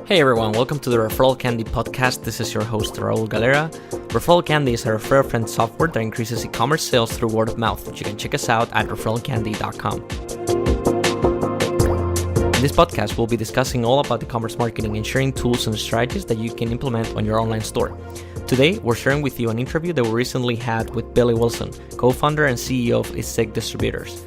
Hey everyone, welcome to the Referral Candy podcast. This is your host, Raul Galera. Referral Candy is a refer friend software that increases e-commerce sales through word of mouth. You can check us out at referralcandy.com. In this podcast, we'll be discussing all about e-commerce marketing and sharing tools and strategies that you can implement on your online store. Today, we're sharing with you an interview that we recently had with Billy Wilson, co-founder and CEO of eCig Distributors.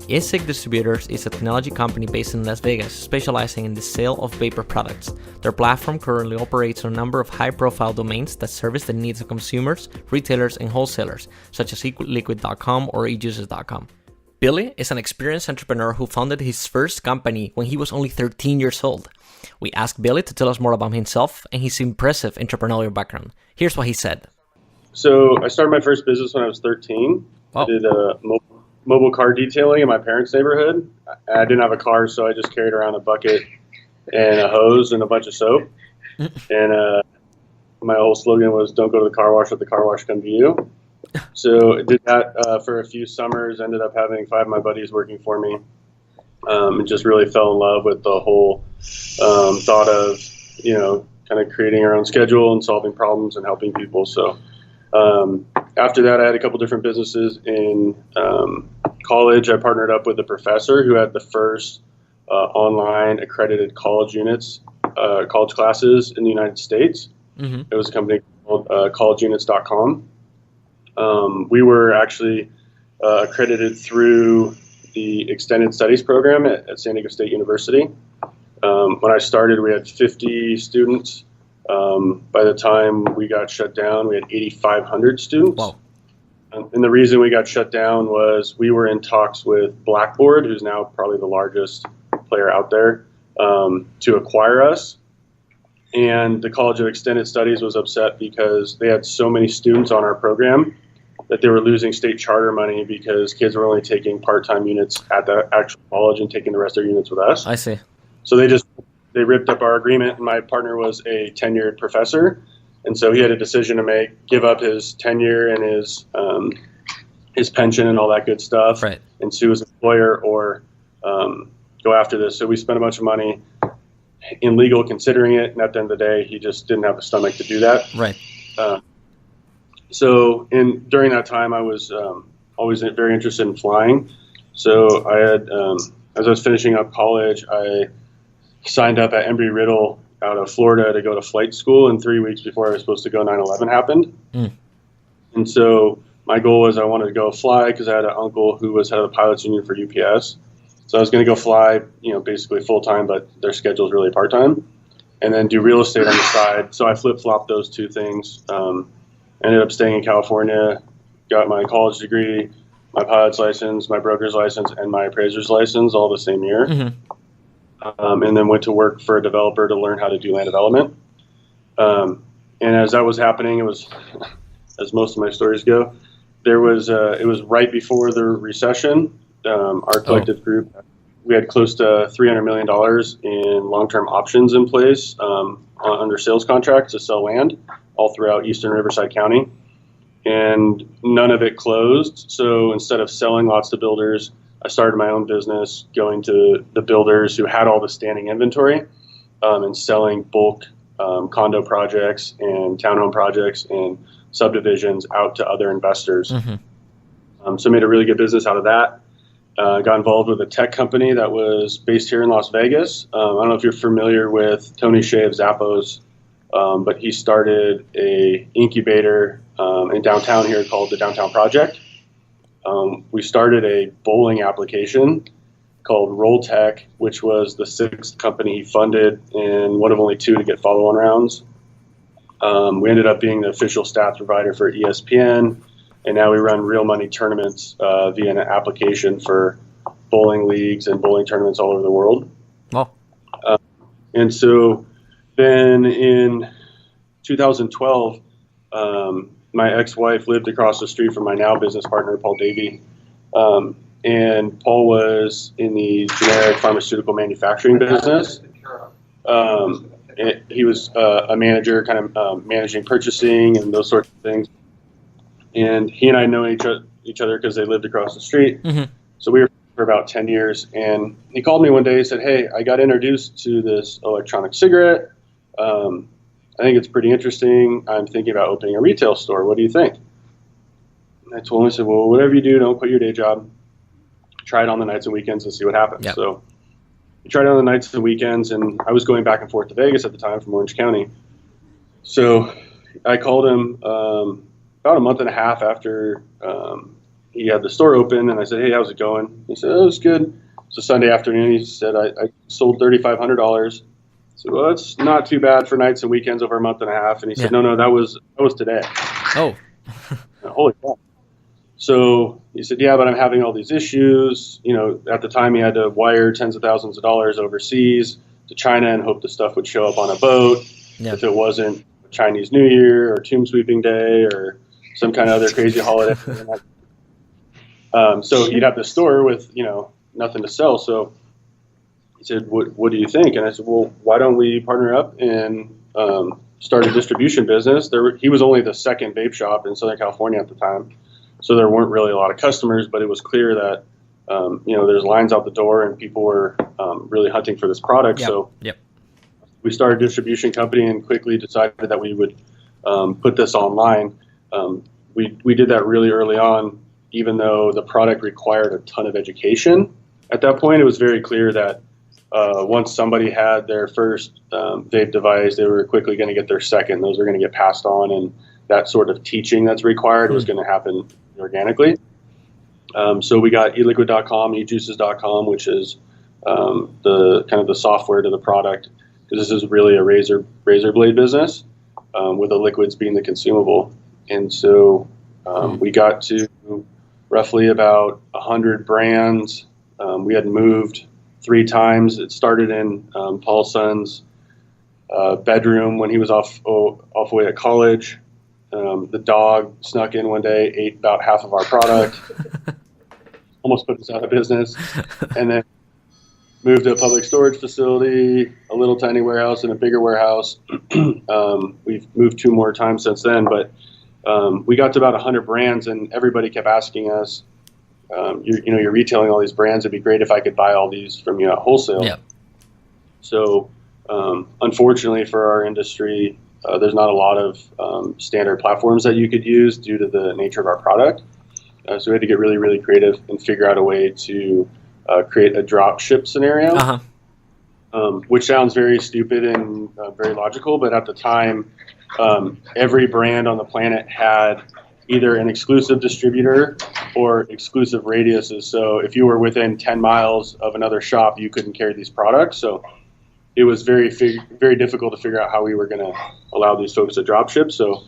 eCig Distributors is a technology company based in Las Vegas, specializing in the sale of vapor products. Their platform currently operates on a number of high-profile domains that service the needs of consumers, retailers, and wholesalers, such as eLiquid.com or eJuices.com. Billy is an experienced entrepreneur who founded his first company when he was only 13 years old. We asked Billy to tell us more about himself and his impressive entrepreneurial background. Here's what he said. So I started my first business when I was 13. Wow. I did mobile car detailing in my parents' neighborhood. I didn't have a car, so I just carried around a bucket and a hose and a bunch of soap. And my whole slogan was, "Don't go to the car wash, let the car wash come to you." So I did that for a few summers, ended up having 5 of my buddies working for me, and just really fell in love with the whole thought of, kind of creating our own schedule and solving problems and helping people. So after that, I had a couple different businesses. In college, I partnered up with a professor who had the first online accredited college classes in the United States. Mm-hmm. It was a company called collegeunits.com. We were actually accredited through the extended studies program at San Diego State University. When I started, we had 50 students. By the time we got shut down, we had 8,500 students. Wow. And the reason we got shut down was we were in talks with Blackboard, who's now probably the largest player out there, to acquire us. And the College of Extended Studies was upset because they had so many students on our program that they were losing state charter money because kids were only taking part-time units at the actual college and taking the rest of their units with us. I see. So they ripped up our agreement, and my partner was a tenured professor, and so he had a decision to make: give up his tenure and his pension and all that good stuff, right, and sue his employer, or go after this. So we spent a bunch of money in legal considering it, and at the end of the day, he just didn't have the stomach to do that. Right. So during that time, I was always very interested in flying. So I had, as I was finishing up college, I signed up at Embry-Riddle out of Florida to go to flight school, and 3 weeks before I was supposed to go, 9/11 happened. And so my goal was I wanted to go fly because I had an uncle who was head of the pilots union for UPS. So I was going to go fly, basically full-time, but their schedule is really part-time, and then do real estate on the side. So I flip-flopped those two things. Ended up staying in California, got my college degree, my pilot's license, my broker's license, and my appraiser's license all the same year. Mm-hmm. And then went to work for a developer to learn how to do land development. And as that was happening, it was, as most of my stories go, it was right before the recession. Our collective group, we had close to $300 million in long-term options in place under sales contracts to sell land all throughout Eastern Riverside County. And none of it closed. So instead of selling lots to builders, I started my own business going to the builders who had all the standing inventory and selling bulk condo projects and townhome projects and subdivisions out to other investors. Mm-hmm. So I made a really good business out of that. Got involved with a tech company that was based here in Las Vegas. I don't know if you're familiar with Tony Hsieh of Zappos, but he started a incubator in downtown here called the Downtown Project. We started a bowling application called RollTech, which was the 6th company he funded and one of only 2 to get follow-on rounds. We ended up being the official stats provider for ESPN, and now we run real money tournaments via an application for bowling leagues and bowling tournaments all over the world. Wow. And so then in 2012, my ex-wife lived across the street from my now business partner, Paul Davey. And Paul was in the generic pharmaceutical manufacturing business. He was a manager, kind of managing purchasing and those sorts of things. And he and I know each other because they lived across the street. Mm-hmm. So we were for about 10 years. And he called me one day and said, "Hey, I got introduced to this electronic cigarette. I think it's pretty interesting. I'm thinking about opening a retail store. What do you think? And I told him, I said, well, whatever you do, don't quit your day job. Try it on the nights and weekends and see what happens. Yep. So we tried it on the nights and weekends, and I was going back and forth to Vegas at the time from Orange County. So I called him about a month and a half after he had the store open, and I said, hey, how's it going? He said, oh, it's good. So Sunday afternoon, he said, I sold $3,500. I said, well, that's not too bad for nights and weekends over a month and a half. And he said, no, that was today. Oh. Holy cow. So he said, yeah, but I'm having all these issues. You know, at the time he had to wire tens of thousands of dollars overseas to China and hope the stuff would show up on a boat. If it wasn't Chinese New Year or Tomb Sweeping Day or some kind of other crazy holiday. So he'd have the store with, nothing to sell. So he said, what do you think? And I said, well, why don't we partner up and start a distribution business? He was only the second vape shop in Southern California at the time. So there weren't really a lot of customers, but it was clear that, there's lines out the door and people were really hunting for this product. So we started a distribution company and quickly decided that we would put this online. We did that really early on, even though the product required a ton of education. At that point, it was very clear that once somebody had their first vape device, they were quickly going to get their second. Those were going to get passed on, and that sort of teaching that's required was going to happen organically. So we got eliquid.com, ejuices.com, which is the kind of the software to the product, because this is really a razor blade business, with the liquids being the consumable. And so we got to roughly about 100 brands. We had moved 3 times. It started in Paul's son's bedroom when he was off away at college. The dog snuck in one day, ate about half of our product, almost put us out of business, and then moved to a public storage facility, a little tiny warehouse, and a bigger warehouse. We've moved 2 more times since then, but we got to about 100 brands, and everybody kept asking us, you're retailing all these brands. It'd be great if I could buy all these from you at wholesale. Yep. So unfortunately for our industry, there's not a lot of standard platforms that you could use due to the nature of our product. So we had to get really, really creative and figure out a way to create a drop ship scenario, which sounds very stupid and very logical, but at the time, every brand on the planet had either an exclusive distributor or exclusive radiuses. So if you were within 10 miles of another shop, you couldn't carry these products. So it was very difficult to figure out how we were going to allow these folks to drop ship. So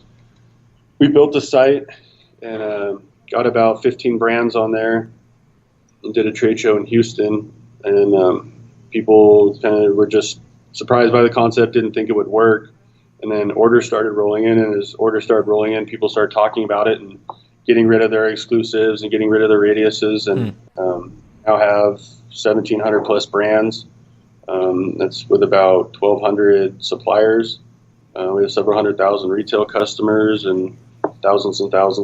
we built a site and got about 15 brands on there and did a trade show in Houston. And people kind of were just surprised by the concept, didn't think it would work. And then orders started rolling in, and as orders started rolling in, people started talking about it and getting rid of their exclusives and getting rid of their radiuses, and now have 1,700 plus brands. That's with about 1,200 suppliers. We have several 100,000 retail customers and thousands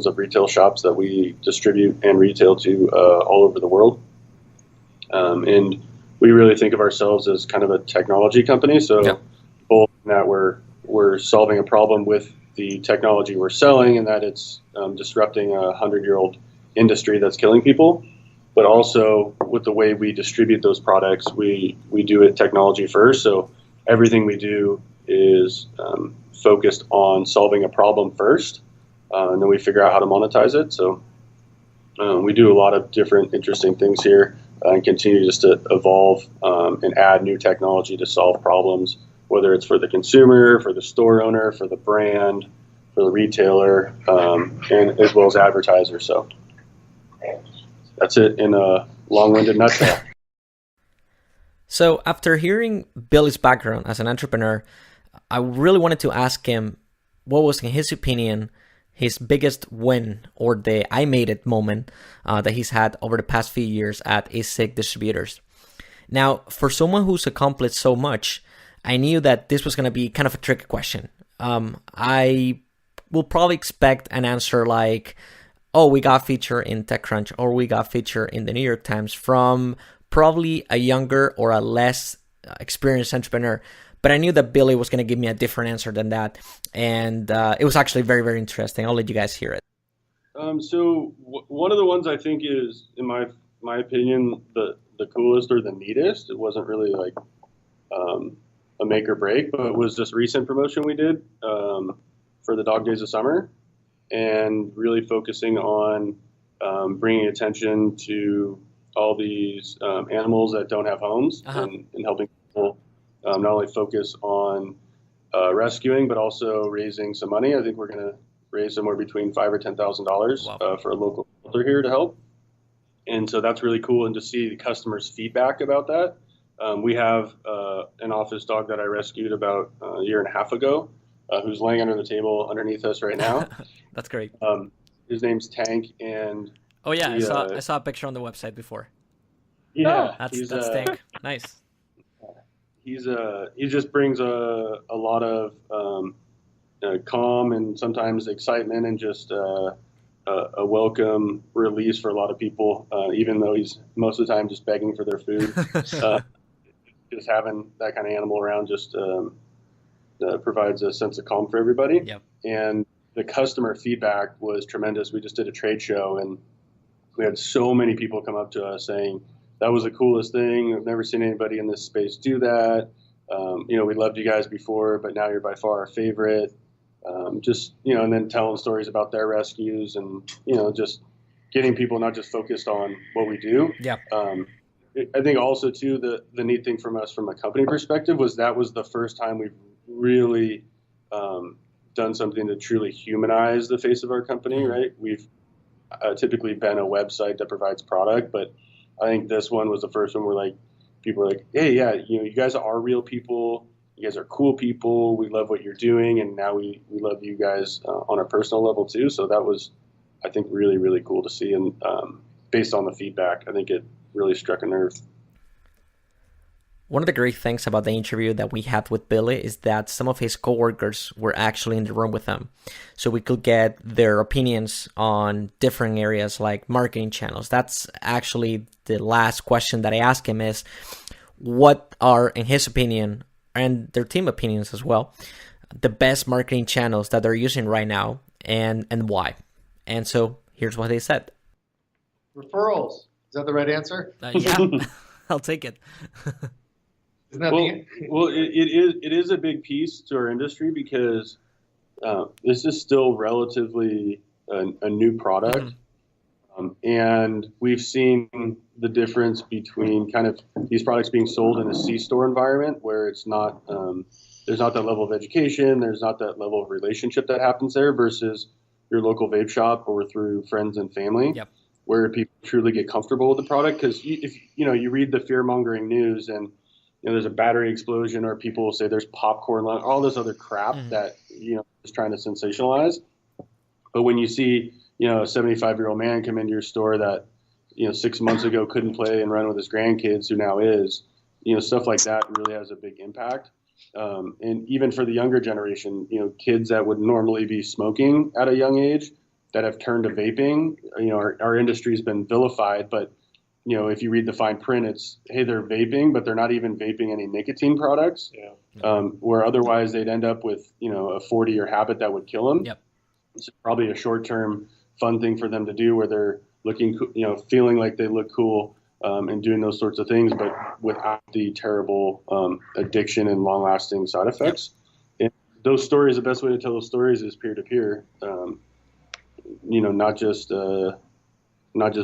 of retail shops that we distribute and retail to all over the world. And we really think of ourselves as kind of a technology company. So both in that we're solving a problem with the technology we're selling, and that it's disrupting a 100-year-old industry that's killing people. But also with the way we distribute those products, we do it technology first. So everything we do is focused on solving a problem first, and then we figure out how to monetize it. So we do a lot of different interesting things here and continue just to evolve and add new technology to solve problems, whether it's for the consumer, for the store owner, for the brand, for the retailer, and as well as advertisers. So that's it in a long-winded nutshell. So after hearing Billy's background as an entrepreneur, I really wanted to ask him what was, in his opinion, his biggest win or the I made it moment that he's had over the past few years at eCig Distributors. Now, for someone who's accomplished so much, I knew that this was going to be kind of a tricky question. I will probably expect an answer like, oh, we got featured in TechCrunch or we got featured in the New York Times from probably a younger or a less experienced entrepreneur. but I knew that Billy was going to give me a different answer than that. And it was actually very, very interesting. I'll let you guys hear it. One of the ones I think is, in my opinion, the coolest or the neatest. It wasn't really like a make or break, but it was this recent promotion we did for the Dog Days of Summer, and really focusing on bringing attention to all these animals that don't have homes, and helping people not only focus on rescuing, but also raising some money. I think we're going to raise somewhere between $5,000 or $10,000 for a local shelter here to help. And so that's really cool. And to see the customers' feedback about that. We have an office dog that I rescued about a year and a half ago, who's laying under the table underneath us right now. That's great. His name's Tank, and I saw a picture on the website before. Yeah, that's Tank. Nice. He just brings a lot of calm and sometimes excitement, and just a welcome release for a lot of people, even though he's most of the time just begging for their food. Just having that kind of animal around just provides a sense of calm for everybody. Yep. And the customer feedback was tremendous. We just did a trade show, and we had so many people come up to us saying, that was the coolest thing. I've never seen anybody in this space do that. We loved you guys before, but now you're by far our favorite. And then telling stories about their rescues, and, just getting people not just focused on what we do. Yeah. I think also too, the neat thing from us from a company perspective was that was the first time we've really done something to truly humanize the face of our company, right? We've typically been a website that provides product, but I think this one was the first one where people were like, hey, yeah, you guys are real people. You guys are cool people. We love what you're doing. And now we love you guys on a personal level too. So that was, I think, really, really cool to see. And based on the feedback, I think it really struck a nerve. One of the great things about the interview that we had with Billy is that some of his coworkers were actually in the room with him. So we could get their opinions on different areas like marketing channels. That's actually the last question that I asked him is, what are, in his opinion, and their team opinions as well, the best marketing channels that they're using right now, and why? And so here's what they said. Referrals. Is that the right answer? Yeah, I'll take it. Isn't that it is a big piece to our industry, because this is still relatively a new product. And we've seen the difference between kind of these products being sold in a C-store environment, where it's not, there's not that level of education, there's not that level of relationship that happens there, versus your local vape shop or through friends and family, where people truly get comfortable with the product. Because if you read the fear-mongering news, and there's a battery explosion, or people will say there's popcorn, all this other crap that is trying to sensationalize. But when you see a 75-year-old man come into your store that 6 months ago couldn't play and run with his grandkids, who now is, stuff like that really has a big impact. And even for the younger generation, kids that would normally be smoking at a young age that have turned to vaping, our industry's been vilified, but if you read the fine print, it's, hey, they're vaping, but they're not even vaping any nicotine products, where otherwise they'd end up with, a 40-year habit that would kill them. It's probably a short-term fun thing for them to do, where they're looking, feeling like they look cool, and doing those sorts of things, but without the terrible addiction and long-lasting side effects. And those stories, the best way to tell those stories is peer-to-peer, not just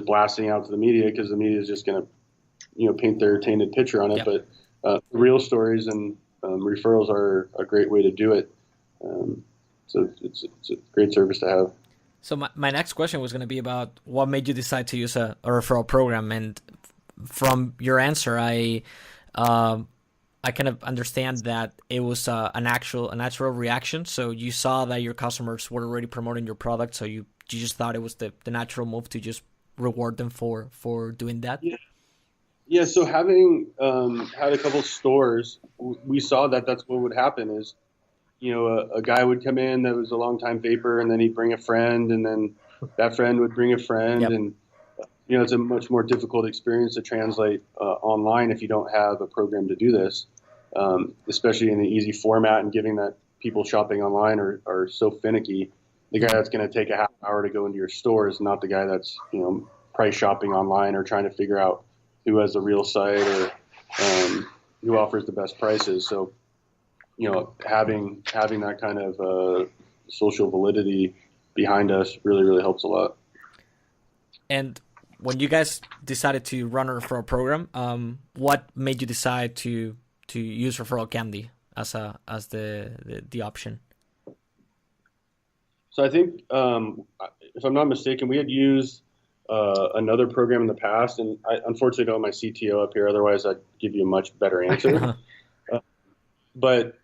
blasting out to the media, because the media is just going to, paint their tainted picture on it. But real stories and referrals are a great way to do it. So it's a great service to have. So my next question was going to be about what made you decide to use a referral program. And from your answer, I kind of understand that it was a natural reaction. So you saw that your customers were already promoting your product, so you just thought it was the natural move to just reward them for doing that? Yeah. So having had a couple stores, we saw that that's what would happen is, a guy would come in that was a longtime vapor, and then he'd bring a friend, and then that friend would bring a friend. And, it's a much more difficult experience to translate online if you don't have a program to do this. especially in the easy format and giving that people shopping online are so finicky. The guy that's going to take a half hour to go into your store is not the guy that's, price shopping online or trying to figure out who has the real site or who offers the best prices. So, having that kind of social validity behind us really, really helps a lot. And when you guys decided to run a referral program, what made you decide to use Referral Candy as the option? So I think, if I'm not mistaken, we had used another program in the past, and I unfortunately don't have my CTO up here. Otherwise, I'd give you a much better answer. But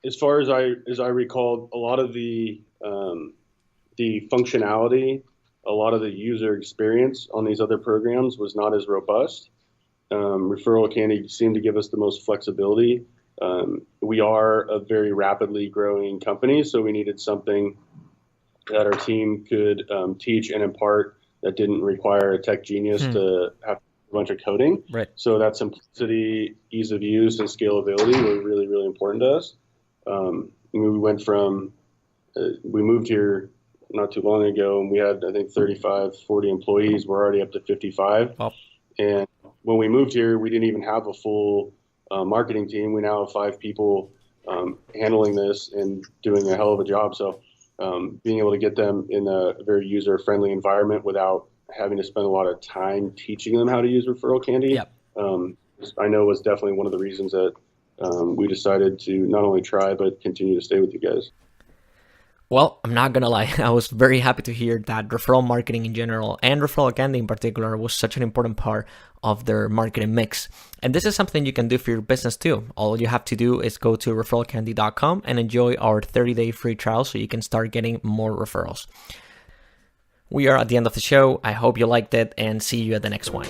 as far as I recall, a lot of the functionality, a lot of the user experience on these other programs was not as robust. Referral Candy seemed to give us the most flexibility. We are a very rapidly growing company, so we needed something that our team could teach and impart that didn't require a tech genius to have a bunch of coding. Right. So that simplicity, ease of use, and scalability were really, really important to us. We moved here not too long ago, and we had, I think, 35, 40 employees. We're already up to 55. Oh. And when we moved here, we didn't even have a full marketing team. We now have 5 people handling this and doing a hell of a job. So being able to get them in a very user-friendly environment without having to spend a lot of time teaching them how to use Referral Candy, I know was definitely one of the reasons that we decided to not only try, but continue to stay with you guys. Well, I'm not going to lie. I was very happy to hear that referral marketing in general and Referral Candy in particular was such an important part of their marketing mix. And this is something you can do for your business too. All you have to do is go to referralcandy.com and enjoy our 30-day free trial so you can start getting more referrals. We are at the end of the show. I hope you liked it and see you at the next one.